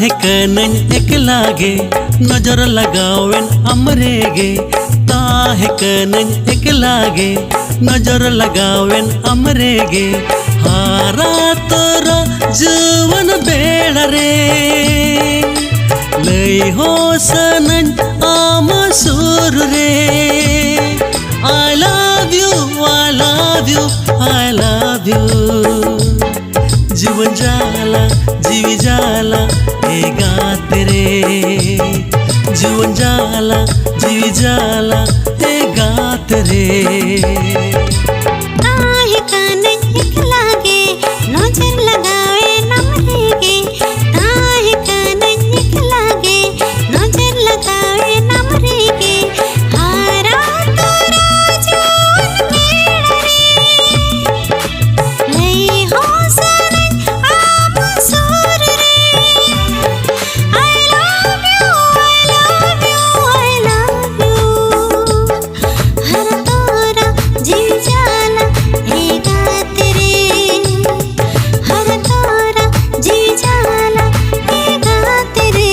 ताहे कनन एकला गे नजर लगावेन हमरे गे ताहे कनन एकला गे नजर लगावेन हमरे गे हारा तोरा जीवन बेड़ा रे लई हो सनन आम सुर रे I love you, I love you, I love you जीवन जाला जीवी जाला ए गात रे जीवन जाला जीवी जाला ए गात रे ताहे कनन एकला गे नजर लगावे हमरे गे ताहे कनन एकला गे नजर लगावे हमरे गे हारा तोरा जीवन बेड़ा रे लई हो सनन आम सुर रे I love you, I love you, I love you हर तोरा जीव जाला ए गात रे हर तोरा जीव जाला ए गात रे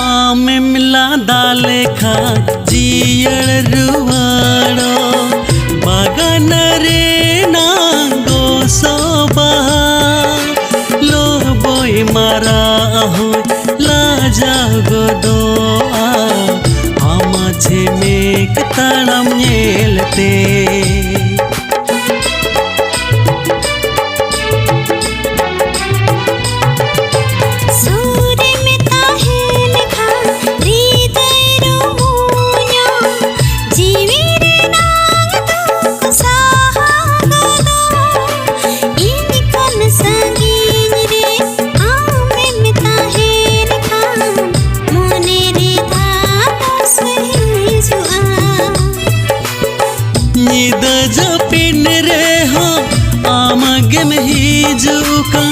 आमे मिला दाले खा जियड़ रुवाड़ो बागान रे नांगो सोबा लो बोई मारा हो लाजा गोदो आमा छे मेक ताड़म नेलते सूर्य में ताहे लिखा हृदय रोमुन्यो जीवी रे नांग तुक साहा गदो इन कन संगीन रे आमे में ताहे लिखा मोने रे धातो सही जुआ निद जपिन रे हो आमगे में ही जुका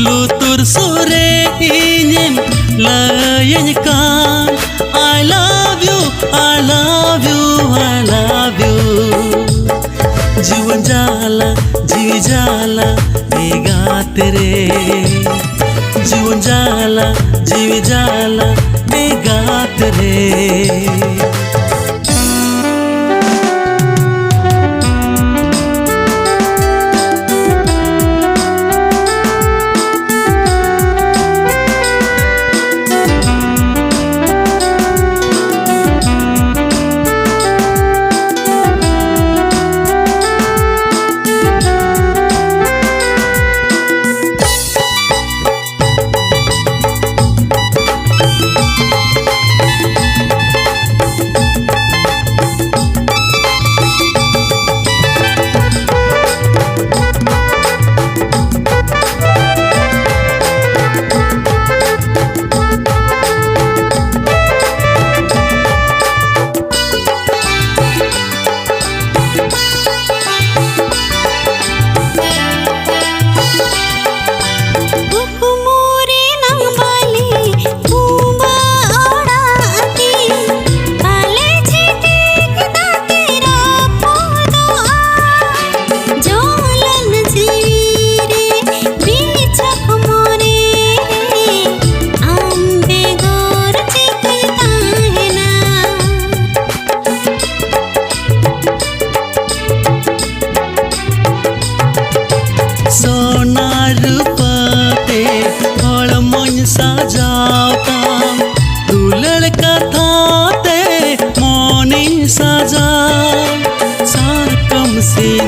लुतुर सोरे इन्यन लायन का I love you, I love you, I love you जीवन जाला जीवी जाला ए गात रे जीवन जाला जीवी जाला ए गात रे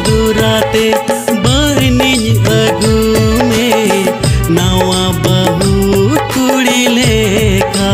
दुराते बहनी अगू में नवा बहू कुड़ी लेखा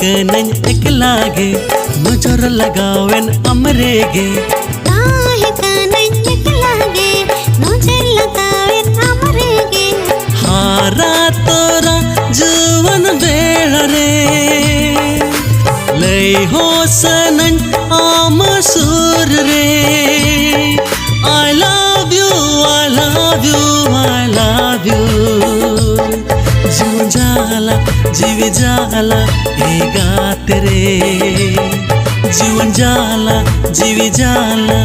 कनन एक लागे नजर लगावेन हमरे गे काहे कनन एक लागे नजर लगावेन हमरे गे हारा तोरा जुवन बेड़ रे लई हो सनन आम सुर रे I love you I love you I love you जीव जाला ए गात रे जीवन जाला जीव जाला